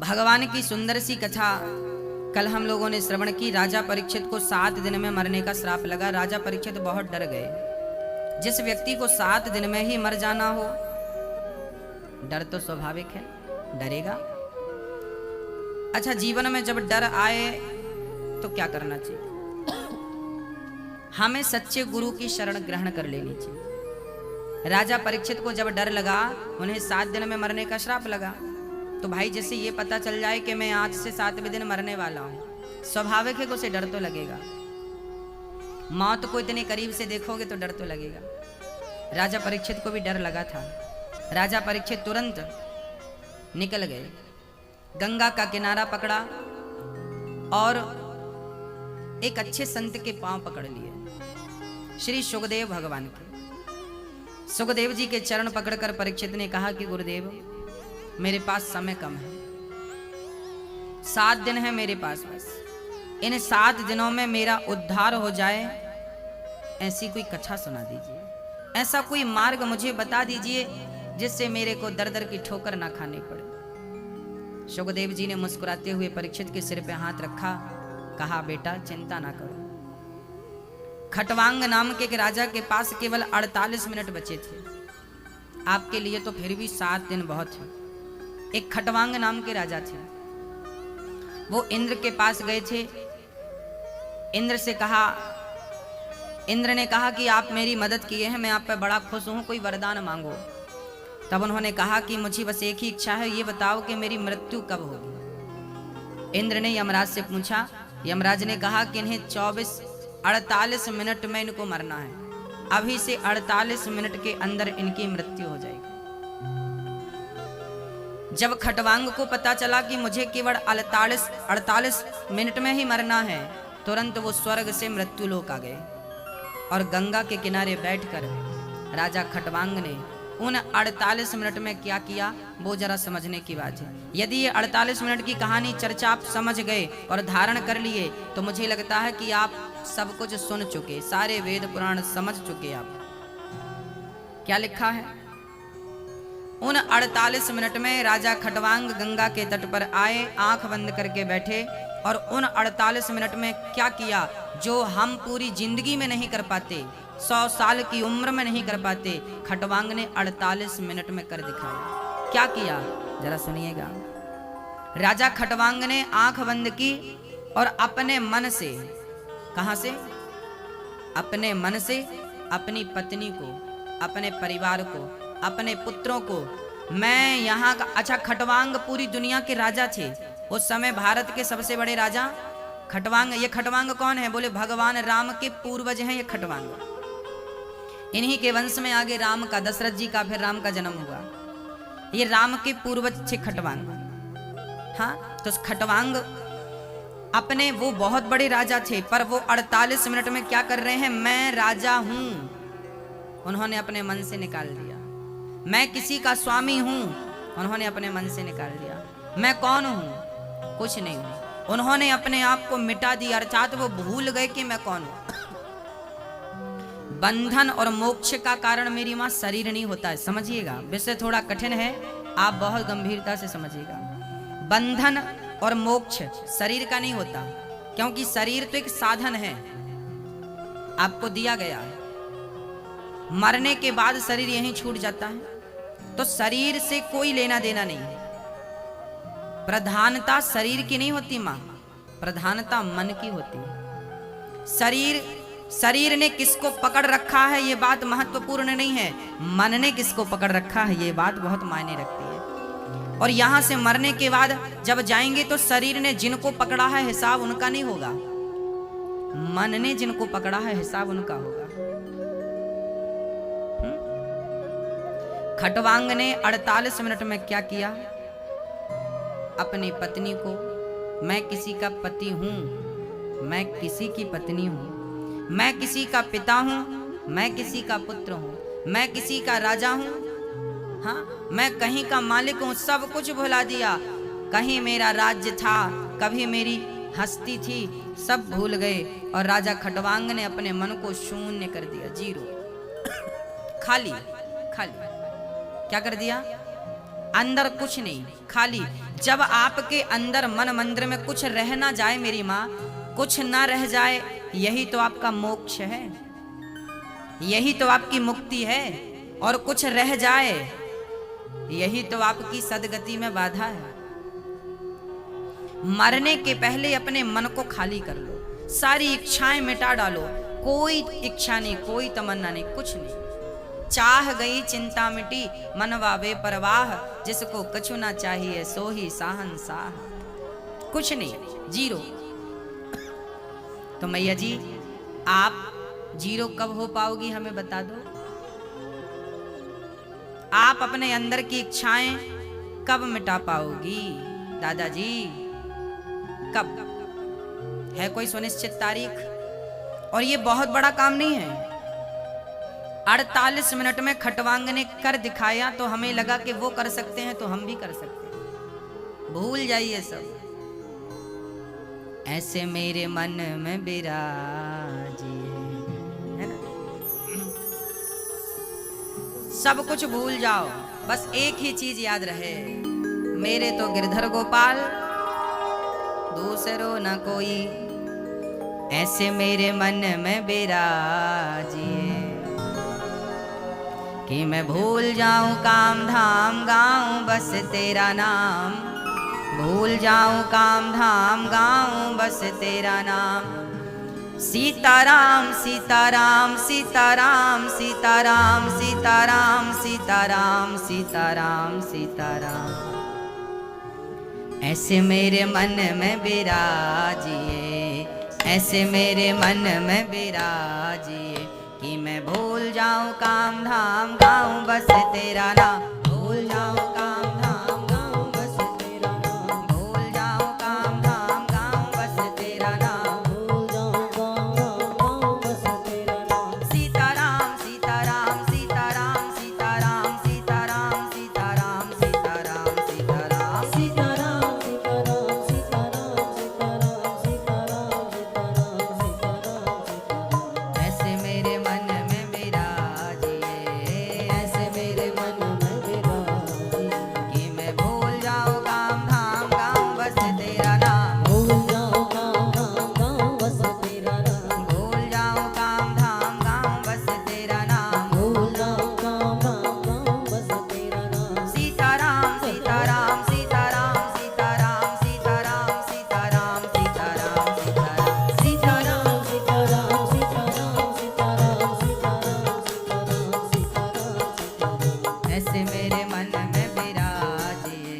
भगवान की सुंदर सी कथा कल हम लोगों ने श्रवण की। राजा परीक्षित को 7 दिन में मरने का श्राप लगा। राजा परीक्षित बहुत डर गए। जिस व्यक्ति को 7 दिन में ही मर जाना हो, डर तो स्वाभाविक है, डरेगा। अच्छा, जीवन में जब डर आए तो क्या करना चाहिए? हमें सच्चे गुरु की शरण ग्रहण कर लेनी चाहिए। राजा परीक्षित को जब डर लगा, उन्हें 7 दिन में मरने का श्राप लगा, तो भाई जैसे ये पता चल जाए कि मैं आज से 7वें दिन मरने वाला हूं, स्वाभाविक है कि उसे डर तो लगेगा। मौत को इतने करीब से देखोगे तो डर तो लगेगा। राजा परीक्षित को भी डर लगा था। राजा परीक्षित तुरंत निकल गए, गंगा का किनारा पकड़ा और एक अच्छे संत के पांव पकड़ लिए, श्री सुखदेव भगवान के। सुखदेव जी के चरण पकड़कर परीक्षित ने कहा कि गुरुदेव, मेरे पास समय कम है, 7 दिन है मेरे पास, बस इन 7 दिनों में मेरा उद्धार हो जाए, ऐसी कोई कथा सुना दीजिए, ऐसा कोई मार्ग मुझे बता दीजिए जिससे मेरे को दर दर की ठोकर ना खानी पड़े। सुखदेव जी ने मुस्कुराते हुए परीक्षित के सिर पे हाथ रखा, कहा बेटा चिंता ना करो। खटवांग नाम के एक राजा के पास केवल 48 मिनट बचे थे। आपके लिए तो फिर भी 7 दिन बहुत है। एक खटवांग नाम के राजा थे, वो इंद्र के पास गए थे। इंद्र से कहा, इंद्र ने कहा कि आप मेरी मदद किए हैं, मैं आप पर बड़ा खुश हूं, कोई वरदान मांगो। तब उन्होंने कहा कि मुझे बस एक ही इच्छा है, ये बताओ कि मेरी मृत्यु कब होगी। इंद्र ने यमराज से पूछा। यमराज ने कहा कि इन्हें 48 मिनट में इनको मरना है, अभी से 48 मिनट के अंदर इनकी मृत्यु हो जाएगी। जब खटवांग को पता चला कि मुझे केवल 48 मिनट में ही मरना है, तुरंत वो स्वर्ग से मृत्यु लोक आ गए और गंगा के किनारे बैठकर राजा खटवांग ने उन 48 मिनट में क्या किया, वो जरा समझने की बात है। यदि ये 48 मिनट की कहानी चर्चा आप समझ गए और धारण कर लिए, तो मुझे लगता है कि आप सब कुछ सुन चुके, सारे वेद पुराण समझ चुके। आप क्या लिखा है? उन 48 मिनट में राजा खटवांग गंगा के तट पर आए, आंख बंद करके बैठे और उन 48 मिनट में क्या किया जो हम पूरी जिंदगी में नहीं कर पाते, 100 साल की उम्र में नहीं कर पाते, खटवांग ने 48 मिनट में कर दिखाया। क्या किया जरा सुनिएगा। राजा खटवांग ने आंख बंद की और अपने मन से, कहां से? अपने मन से अपनी पत्नी को, अपने परिवार को, अपने पुत्रों को, मैं यहाँ का, अच्छा खटवांग पूरी दुनिया के राजा थे उस समय, भारत के सबसे बड़े राजा खटवांग। ये खटवांग कौन है? बोले भगवान राम के पूर्वज हैं ये खटवांग। इन्हीं के वंश में आगे राम का, दशरथ जी का, फिर राम का जन्म हुआ। ये राम के पूर्वज थे खटवांग। हाँ, तो खटवांग अपने, वो बहुत बड़े राजा थे, पर वो 48 मिनट में क्या कर रहे हैं? मैं राजा हूं, उन्होंने अपने मन से निकाल दिया। मैं किसी का स्वामी हूं, उन्होंने अपने मन से निकाल दिया। मैं कौन हूं? कुछ नहीं हूं। उन्होंने अपने आप को मिटा दिया, अर्थात वो भूल गए कि मैं कौन हूं। बंधन और मोक्ष का कारण मेरी मां शरीर नहीं होता है, समझिएगा। विषय थोड़ा कठिन है, आप बहुत गंभीरता से समझिएगा। बंधन और मोक्ष शरीर का नहीं होता, क्योंकि शरीर तो एक साधन है, आपको दिया गया है। मरने के बाद शरीर यहीं छूट जाता है, तो शरीर से कोई लेना देना नहीं है। प्रधानता शरीर की नहीं होती मां, प्रधानता मन की होती है। शरीर ने किसको पकड़ रखा है ये बात महत्वपूर्ण नहीं है, मन ने किसको पकड़ रखा है ये बात बहुत मायने रखती है। और यहां से मरने के बाद जब जाएंगे तो शरीर ने जिनको पकड़ा है हिसाब उनका नहीं होगा, मन ने जिनको पकड़ा है हिसाब उनका होगा। खटवांग ने 48 मिनट में क्या किया? अपनी पत्नी को, मैं किसी का पति हूं, मैं किसी की पत्नी हूं, मैं किसी का पिता हूं, मैं किसी का पुत्र हूं, मैं किसी का राजा हूं, हाँ, मैं कहीं का मालिक हूं, सब कुछ भुला दिया। कहीं मेरा राज्य था, कभी मेरी हस्ती थी, सब भूल गए। और राजा खटवांग ने अपने मन को शून्य कर दिया, जीरो, खाली खाली। क्या कर दिया? अंदर कुछ नहीं, खाली। जब आपके अंदर मन मंदिर में कुछ रह ना जाए मेरी माँ, कुछ ना रह जाए, यही तो आपका मोक्ष है, यही तो आपकी मुक्ति है। और कुछ रह जाए, यही तो आपकी सदगति में बाधा है। मरने के पहले अपने मन को खाली कर लो, सारी इच्छाएं मिटा डालो। कोई इच्छा नहीं, कोई तमन्ना नहीं, कुछ नहीं। चाह गई चिंता मिटी, मनवा वे परवाह, जिसको कछु ना चाहिए सो ही साहनसाह। कुछ नहीं, जीरो। तो मैया जी आप जीरो कब हो पाओगी, हमें बता दो। आप अपने अंदर की इच्छाएं कब मिटा पाओगी दादाजी, कब? है कोई सुनिश्चित तारीख? और ये बहुत बड़ा काम नहीं है। 48 मिनट में खटवांग ने कर दिखाया तो हमें लगा कि वो कर सकते हैं तो हम भी कर सकते हैं। भूल जाइए सब। ऐसे मेरे मन में बिराजिए, है ना? सब कुछ भूल जाओ, बस एक ही चीज याद रहे, मेरे तो गिरधर गोपाल, दूसरो न कोई। ऐसे मेरे मन में बिराजिए कि मैं भूल जाऊं काम धाम, गाऊं बस तेरा नाम। भूल जाऊं काम धाम, गाऊं बस तेरा नाम। सीताराम सीताराम सीताराम सीताराम सीताराम सीताराम सीताराम सीताराम। ऐसे मेरे मन में बिराजिए, ऐसे मेरे मन में बिराजिए कि मैं भूल जाऊं काम धाम, गाऊं बस तेरा नाम। भूल जाऊं काम धाम, गाऊं बस तेरा नाम। भूल जाऊं काम धाम, गाऊं बस तेरा नाम। भूल जाऊं काम धाम, गाऊं बस तेरा नाम। सीताराम सीताराम सीताराम सीताराम सीताराम सीताराम सीताराम सीताराम सीताराम। ऐसे मेरे मन में बिराजिए, ऐसे मेरे मन में बिराजिए कि मैं भूल जाऊं काम धाम, गाऊं बस तेरा नाम। भूल जाऊं काम धाम, गाऊं बस तेरा नाम। भूल जाऊं काम धाम, गाऊं बस तेरा नाम। भूल जाऊं काम धाम, गाऊं बस तेरा नाम। सीताराम सीताराम सीताराम सीताराम सीताराम सीताराम सीताराम सीताराम सीताराम सीताराम सीताराम सीताराम सीताराम सीताराम सीताराम। ऐसे मेरे मन में बिराजिए,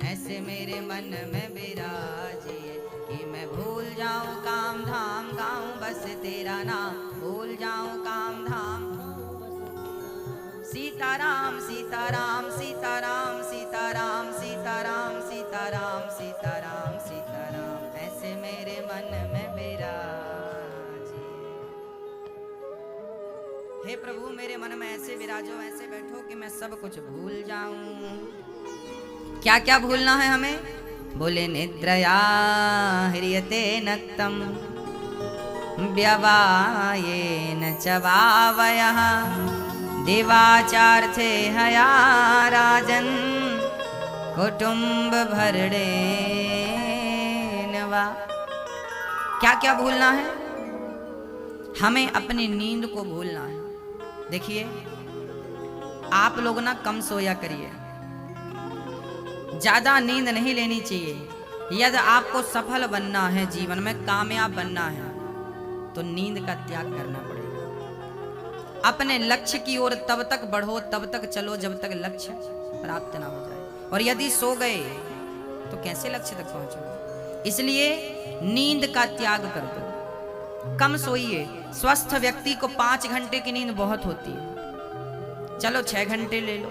ऐसे मेरे मन में बिराजिए कि मैं भूल जाऊं काम धाम, गाऊं बस तेरा नाम। भूल जाऊं काम धाम। सीताराम सीताराम सीताराम सीताराम सीताराम सीताराम सीताराम सीताराम। ऐसे मेरे मन में बिराजिए। हे प्रभु मेरे मन में ऐसे विराजो, ऐसे बैठो कि मैं सब कुछ भूल जाऊं। क्या क्या भूलना है हमें? बोले निद्रया ह्रियते नक्तम, व्यवायेन च वावयः, देवाचार्थे हया राजन्, कुटुंब भरणे नवा। क्या क्या भूलना है? हमें अपनी नींद को भूलना है। देखिए आप लोग ना कम सोया करिए, ज्यादा नींद नहीं लेनी चाहिए। यदि आपको सफल बनना है, जीवन में कामयाब बनना है, तो नींद का त्याग करना पड़ेगा। अपने लक्ष्य की ओर तब तक बढ़ो, तब तक चलो जब तक लक्ष्य प्राप्त ना हो जाए। और यदि सो गए तो कैसे लक्ष्य तक पहुंचोगे? इसलिए नींद का त्याग कर दो, कम सोइए। स्वस्थ व्यक्ति को 5 घंटे की नींद बहुत होती है। चलो 6 घंटे ले लो,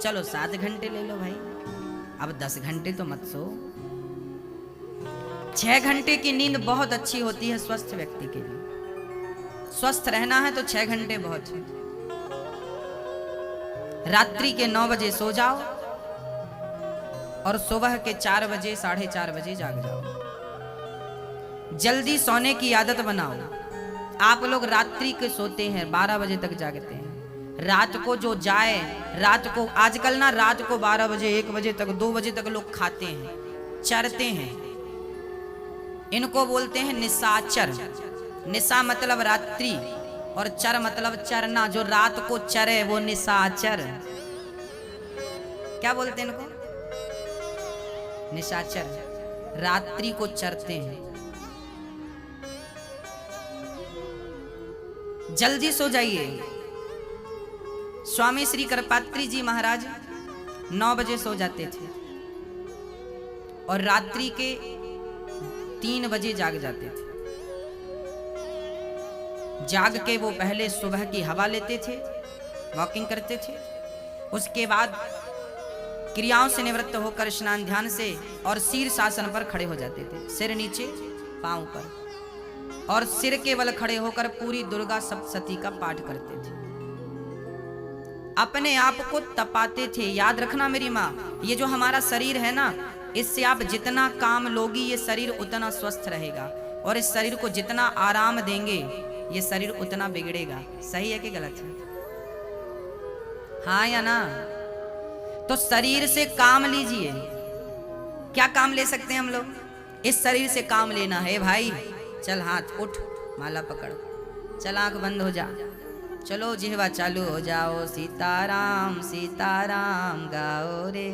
चलो 7 घंटे ले लो भाई, अब 10 घंटे तो मत सो। 6 घंटे की नींद बहुत अच्छी होती है स्वस्थ व्यक्ति के लिए। स्वस्थ रहना है तो 6 घंटे बहुत है। रात्रि के 9 बजे सो जाओ और सुबह के 4 बजे 4:30 बजे जाग जाओ। जल्दी सोने की आदत बनाओ। आप लोग रात्रि के सोते हैं, 12 बजे तक जागते हैं। रात को जो जाए, रात को आजकल ना रात को 12 बजे 1 बजे तक 2 बजे तक लोग खाते हैं, चरते हैं, इनको बोलते हैं निशाचर। निशा मतलब रात्रि और चर मतलब चरना। जो रात को चरे वो निशाचर। क्या बोलते हैं इनको? निशाचर। रात्रि को चरते हैं। जल्दी सो जाइए। स्वामी श्री करपात्री जी महाराज 9 बजे सो जाते थे और रात्रि के 3 बजे जाग जाते थे। जाग के वो पहले सुबह की हवा लेते थे, वॉकिंग करते थे, उसके बाद क्रियाओं से निवृत्त होकर स्नान ध्यान से और शीर्षासन पर खड़े हो जाते थे, सिर नीचे पांव पर, और सिर के बल खड़े होकर पूरी दुर्गा सप्तशती का पाठ करते थे। अपने आप को तपाते थे। याद रखना मेरी माँ, ये जो हमारा शरीर है ना, इससे आप जितना काम लोगी ये शरीर उतना स्वस्थ रहेगा, और इस शरीर को जितना आराम देंगे ये शरीर उतना बिगड़ेगा। सही है कि गलत है? हाँ या ना? तो शरीर से काम लीजिए। क्या काम ले सकते हैं हम लोग? इस शरीर से काम लेना है भाई। चल हाथ उठ, माला पकड़, चल आंख बंद हो जा, चलो जिहवा चालू हो जाओ। सीताराम सीताराम गाओ रे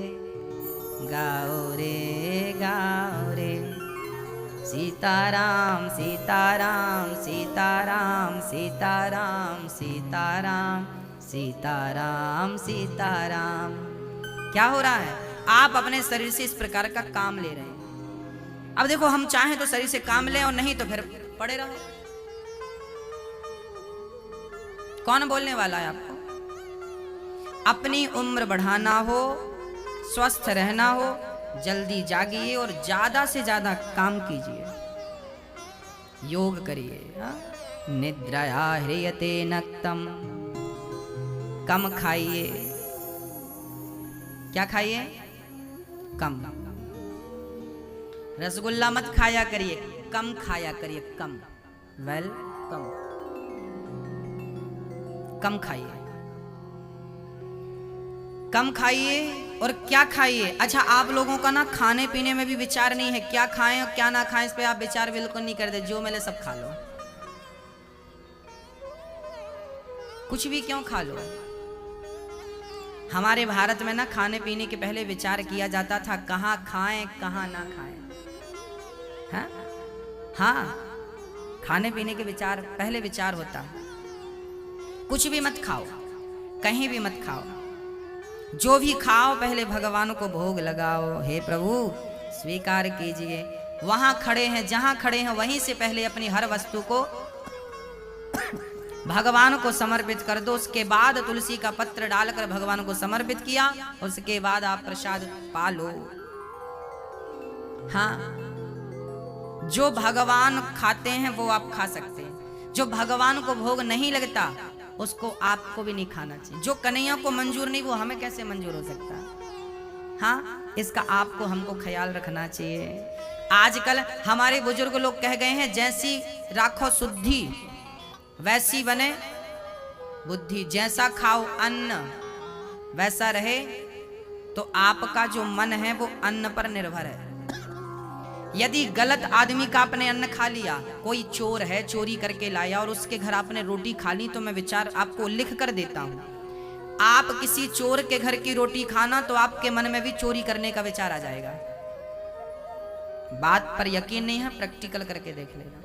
गाओ रे गाओ रे। सीताराम सीताराम सीताराम सीताराम सीताराम सीताराम सीताराम। क्या हो रहा है? आप अपने शरीर से इस प्रकार का काम ले रहे हैं। अब देखो, हम चाहें तो शरीर से काम लें और नहीं तो फिर पड़े रहो। कौन बोलने वाला है आपको? अपनी उम्र बढ़ाना हो, स्वस्थ रहना हो, जल्दी जागिए और ज्यादा से ज्यादा काम कीजिए, योग करिए। निद्रया ह्रियते नक्तम। कम खाइए। क्या खाइए? कम। रसगुल्ला मत खाया करिए, कम खाया करिए, कम। कम कम खाइए, कम खाइए। और क्या खाइए? अच्छा, आप लोगों का ना खाने पीने में भी विचार नहीं है, क्या खाएं और क्या ना खाएं, इस पे आप विचार बिल्कुल नहीं करते। जो मिले सब खा लो, कुछ भी क्यों खा लो। हमारे भारत में ना खाने पीने के पहले विचार किया जाता था, कहाँ खाएं कहाँ ना खाएं। हाँ हाँ, खाने पीने के विचार पहले विचार होता। कुछ भी मत खाओ, कहीं भी मत खाओ, जो भी खाओ पहले भगवान को भोग लगाओ। हे प्रभु स्वीकार कीजिए। वहां खड़े हैं, जहां खड़े हैं वहीं से पहले अपनी हर वस्तु को भगवान को समर्पित कर दो। उसके बाद तुलसी का पत्र डालकर भगवान को समर्पित किया, उसके बाद आप प्रसाद पा लो। हाँ, जो भगवान खाते हैं वो आप खा सकते हैं, जो भगवान को भोग नहीं लगता उसको आपको भी नहीं खाना चाहिए। जो कन्हैया को मंजूर नहीं वो हमें कैसे मंजूर हो सकता? हाँ, इसका आपको हमको ख्याल रखना चाहिए। आजकल हमारे बुजुर्ग लोग कह गए हैं, जैसी राखो शुद्धि वैसी बने बुद्धि। जैसा खाओ अन्न वैसा रहे। तो आपका जो मन है वो अन्न पर निर्भर है। यदि गलत आदमी का आपने अन्न खा लिया, कोई चोर है चोरी करके लाया और उसके घर आपने रोटी खा ली, तो मैं विचार आपको लिख कर देता हूं, आप किसी चोर के घर की रोटी खाना तो आपके मन में भी चोरी करने का विचार आ जाएगा। बात पर यकीन नहीं है, प्रैक्टिकल करके देख लेना।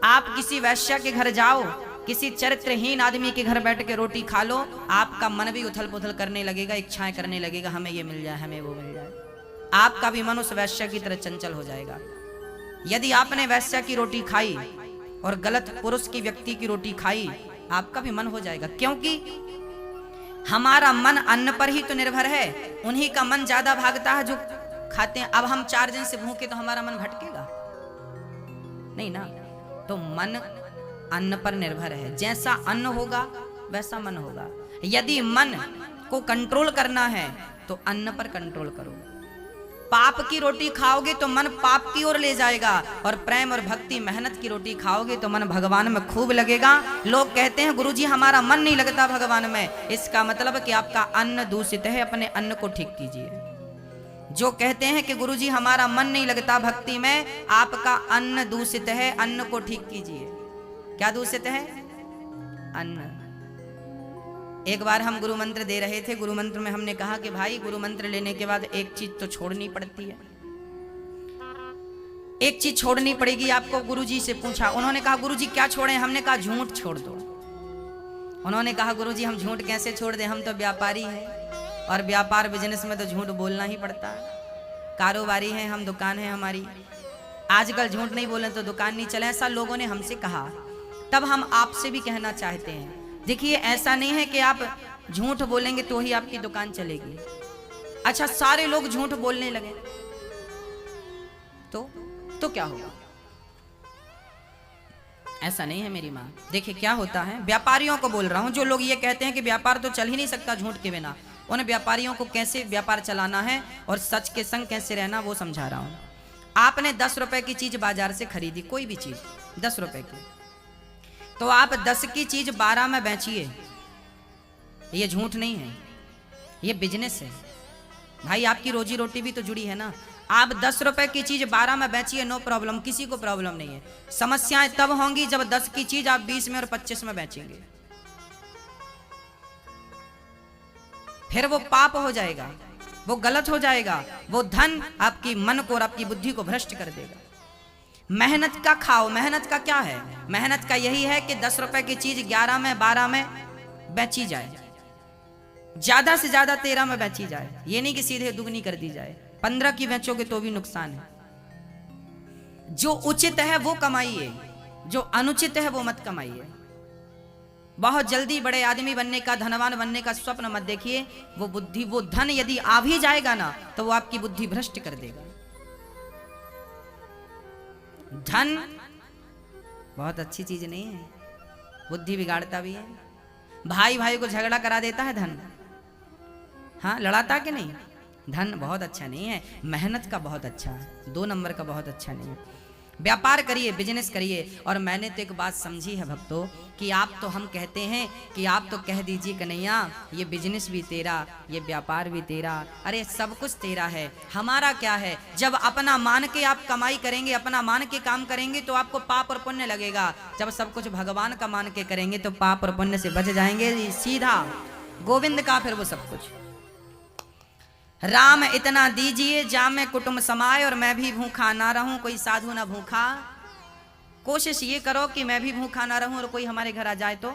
आप किसी वैश्या के घर जाओ, किसी चरित्रहीन आदमी के घर बैठ के रोटी खा लो, आपका मन भी उथल पुथल करने लगेगा, इच्छाएं करने लगेगा, हमें ये मिल जाए, हमें वो मिल जाए। आपका भी मन उस वैश्या की तरह चंचल हो जाएगा। यदि आपने वैश्या की रोटी खाई और गलत पुरुष की व्यक्ति की रोटी खाई, आपका भी मन हो जाएगा, क्योंकि हमारा मन अन्न पर ही तो निर्भर है। उन्हीं का मन ज्यादा भागता है जो खाते हैं। अब हम 4 दिन से भूखे तो हमारा मन भटकेगा नहीं ना। तो मन अन्न पर निर्भर है, जैसा अन्न होगा वैसा मन होगा। यदि मन को कंट्रोल करना है तो अन्न पर कंट्रोल करो। पाप की रोटी खाओगे तो मन पाप की ओर ले जाएगा, और प्रेम और भक्ति मेहनत की रोटी खाओगे तो मन भगवान में खूब लगेगा। लोग कहते हैं गुरुजी हमारा मन नहीं लगता भगवान में, इसका मतलब कि आपका अन्न दूषित है, अपने अन्न को ठीक कीजिए। जो कहते हैं कि गुरुजी हमारा मन नहीं लगता भक्ति में, आपका अन्न दूषित है, अन्न को ठीक कीजिए। क्या दूषित है? अन्न। एक बार हम गुरु मंत्र दे रहे थे, गुरु मंत्र में हमने कहा कि भाई गुरु मंत्र लेने के बाद एक चीज तो छोड़नी पड़ती है, एक चीज छोड़नी पड़ेगी आपको। गुरुजी से पूछा, उन्होंने कहा गुरुजी क्या छोड़ें? हमने कहा झूठ छोड़ दो। उन्होंने कहा गुरुजी हम झूठ कैसे छोड़ दें, हम तो व्यापारी हैं, और व्यापार बिजनेस में तो झूठ बोलना ही पड़ता है, कारोबारी हैं हम, दुकान है हमारी, आजकल झूठ नहीं बोले तो दुकान नहीं चले, ऐसा लोगों ने हमसे कहा। तब हम आपसे भी कहना चाहते हैं, देखिए ऐसा नहीं है कि आप झूठ बोलेंगे तो ही आपकी दुकान चलेगी। अच्छा सारे लोग झूठ बोलने लगे तो क्या होगा? ऐसा नहीं है मेरी माँ। देखिए क्या होता है, व्यापारियों को बोल रहा हूं, जो लोग ये कहते हैं कि व्यापार तो चल ही नहीं सकता झूठ के बिना, उन व्यापारियों को कैसे व्यापार चलाना है और सच के संग कैसे रहना वो समझा रहा हूं। आपने 10 रुपए की चीज बाजार से खरीदी, कोई भी चीज 10 रुपए की, तो आप 10 की चीज 12 में बेचिए, ये झूठ नहीं है, ये बिजनेस है भाई, आपकी रोजी रोटी भी तो जुड़ी है ना। आप 10 रुपए की चीज 12 में बेचिए, नो प्रॉब्लम, किसी को प्रॉब्लम नहीं है। समस्याएं तब होंगी जब 10 की चीज आप 20 में और 25 में बेचेंगे, फिर वो पाप हो जाएगा, वो गलत हो जाएगा, वो धन आपकी मन को और आपकी बुद्धि को भ्रष्ट कर देगा। मेहनत का खाओ। मेहनत का क्या है? मेहनत का यही है कि 10 रुपए की चीज 11 में 12 में बेची जाए, ज्यादा से ज्यादा 13 में बेची जाए, ये नहीं कि सीधे दुगनी कर दी जाए। 15 की बेचोगे तो भी नुकसान है। जो उचित है वो कमाइए, जो अनुचित है वो मत कमाइए। बहुत जल्दी बड़े आदमी बनने का, धनवान बनने का स्वप्न मत देखिए। वो बुद्धि, वो धन यदि आ भी जाएगा ना तो वो आपकी बुद्धि भ्रष्ट कर देगा। धन बहुत अच्छी चीज नहीं है, बुद्धि बिगाड़ता भी है। भाई भाई को झगड़ा करा देता है धन, हाँ लड़ाता कि नहीं? धन बहुत अच्छा नहीं है, मेहनत का बहुत अच्छा है, 2 नंबर का बहुत अच्छा नहीं है। व्यापार करिए, बिजनेस करिए। और मैंने तो एक बात समझी है भक्तों, कि आप तो, हम कहते हैं कि आप तो कह दीजिए कन्हैया ये बिजनेस भी तेरा, ये व्यापार भी तेरा, अरे सब कुछ तेरा है, हमारा क्या है? जब अपना मान के आप कमाई करेंगे, अपना मान के काम करेंगे तो आपको पाप और पुण्य लगेगा। जब सब कुछ भगवान का मान के करेंगे तो पाप और पुण्य से बच जाएंगे, सीधा गोविंद का फिर वो सब कुछ। राम इतना दीजिए जामे कुटुंब समाए, और मैं भी भूखा ना रहूं, कोई साधु ना भूखा। कोशिश ये करो कि मैं भी भूखा ना रहूं और कोई हमारे घर आ जाए तो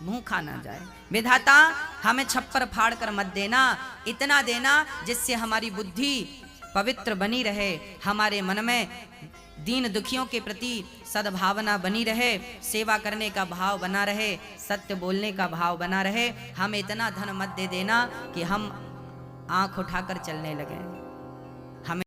भूखा ना जाए। विधाता हमें छप्पर फाड़ कर मत देना, इतना देना जिससे हमारी बुद्धि पवित्र बनी रहे, हमारे मन में दीन दुखियों के प्रति सद्भावना बनी रहे, सेवा करने का भाव बना रहे, सत्य बोलने का भाव बना रहे। हमें इतना धन मत दे देना कि हम आंख उठाकर चलने लगे।